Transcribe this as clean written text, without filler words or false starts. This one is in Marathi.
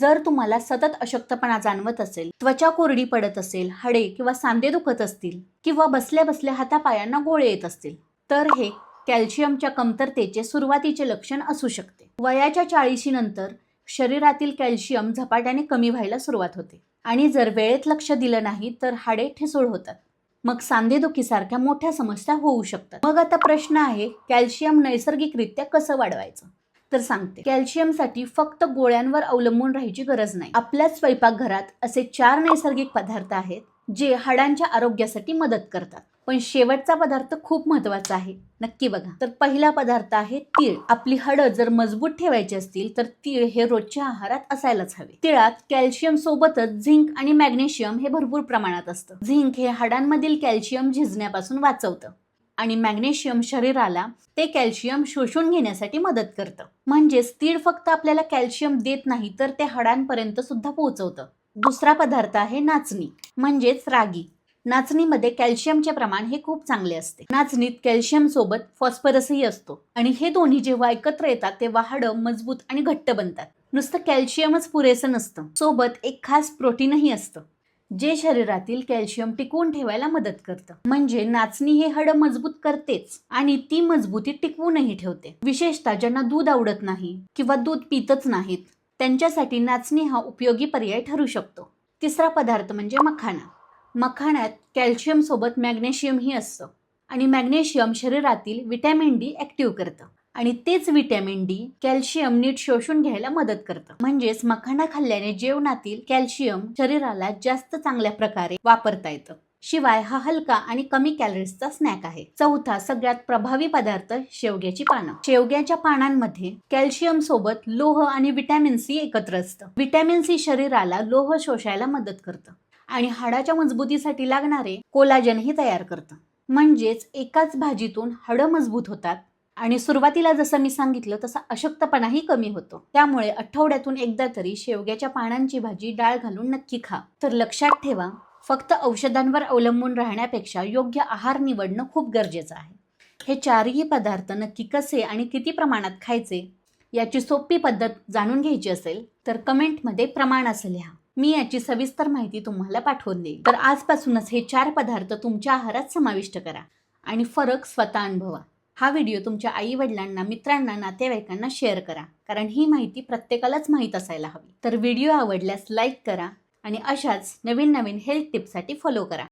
जर तुम्हाला सतत अशक्तपणा जाणवत असेल, त्वचा कोरडी पडत असेल, हाडे किंवा सांधे दुखत असतील किंवा बसल्या बसल्या हातापायांना गोळे येत असतील, तर हे कॅल्शियमच्या कमतरतेचे सुरुवातीचे लक्षण असू शकते. वयाच्या 40 नंतर शरीरातील कॅल्शियम झपाट्याने कमी व्हायला सुरुवात होते आणि जर वेळेत लक्ष दिलं नाही तर हाडे ठिसूळ होतात. मग सांधेदुखीसारख्या मोठ्या समस्या होऊ शकतात. मग आता प्रश्न आहे, कॅल्शियम नैसर्गिकरित्या कसं वाढवायचं? तर सांगते. कॅल्शियमसाठी फक्त गोळ्यांवर अवलंबून राहायची गरज नाही. आपल्याच स्वयंपाकघरात असे 4 नैसर्गिक पदार्थ आहेत जे हाडांच्या आरोग्यासाठी मदत करतात. पण शेवटचा पदार्थ खूप महत्त्वाचा आहे, नक्की बघा. तर पहिला पदार्थ आहे तीळ. आपली हाडं जर मजबूत ठेवायची असतील तर तीळ हे रोजच्या आहारात असायलाच हवे. तिळात कॅल्शियम सोबतच झिंक आणि मॅग्नेशियम हे भरपूर प्रमाणात असतं. झिंक हे हाडांमधील कॅल्शियम झिजण्यापासून वाचवतं आणि मॅग्नेशियम शरीराला ते कॅल्शियम शोषून घेण्यासाठी मदत करतं. म्हणजेच तीळ फक्त आपल्याला कॅल्शियम देत नाही तर ते हाडांपर्यंत सुद्धा पोहोचवतं. दुसरा पदार्थ आहे नाचणी म्हणजेच रागी. नाचणीमध्ये कॅल्शियमचे प्रमाण हे खूप चांगले असते. नाचणीत कॅल्शियम सोबत फॉस्फरसही असतो आणि हे दोन्ही जेव्हा एकत्र येतात तेव्हा हाडं मजबूत आणि घट्ट बनतात. नुसतं कॅल्शियमच पुरेसं नसतं, सोबत एक खास प्रोटीनही असतं जे शरीरातील कॅल्शियम टिकवून ठेवायला मदत करतं. म्हणजे नाचणी हे हाडं मजबूत करतेच आणि ती मजबूती टिकवूनही ठेवते. विशेषतः ज्यांना दूध आवडत नाही किंवा दूध पितच नाहीत त्यांच्यासाठी नाचणी हा उपयोगी पर्याय ठरू शकतो. तिसरा पदार्थ म्हणजे मखाना. मखाण्यात कॅल्शियम सोबत मॅग्नेशियमही असतं आणि मॅग्नेशियम शरीरातील व्हिटॅमिन डी ऍक्टिव्ह करतं आणि तेच व्हिटॅमिन डी कॅल्शियम नीट शोषून घ्यायला मदत करतं. म्हणजेच मखाना खाल्ल्याने जेवणातील कॅल्शियम शरीराला जास्त चांगल्या प्रकारे वापरता येतं. शिवाय हा हलका आणि कमी कॅलरीजचा स्नॅक आहे. चौथा सगळ्यात प्रभावी पदार्थ शेवग्याची पानं. शेवग्याच्या पानांमध्ये कॅल्शियम सोबत लोह आणि व्हिटॅमिन सी एकत्र असतं. व्हिटॅमिन सी शरीराला लोह शोषायला मदत करतं आणि हाडाच्या मजबूतीसाठी लागणारे कोलाजनही तयार करतं. म्हणजेच एकाच भाजीतून हाडं मजबूत होतात आणि सुरुवातीला जसं मी सांगितलं तसा अशक्तपणाही कमी होतो. त्यामुळे आठवड्यातून एकदा तरी शेवग्याच्या पानांची भाजी डाळ घालून नक्की खा. तर लक्षात ठेवा, फक्त औषधांवर अवलंबून राहण्यापेक्षा योग्य आहार निवडणं खूप गरजेचं आहे. हे 4ही पदार्थ नक्की कसे आणि किती प्रमाणात खायचे याची सोपी पद्धत जाणून घ्यायची असेल तर कमेंटमध्ये प्रमाण असं लिहा. मी याची सविस्तर माहिती तुम्हाला पाठवून देईन. तर आजपासूनच हे 4 पदार्थ तुमच्या आहारात समाविष्ट करा आणि फरक स्वतः अनुभवा. हा व्हिडिओ तुमच्या आई वडिलांना, मित्रांना, नातेवाईकांना शेअर करा, कारण ही माहिती प्रत्येकालाच माहीत असायला हवी. तर व्हिडिओ आवडल्यास लाईक करा आणि अशाच नवीन नवीन हेल्थ टिप्ससाठी फॉलो करा.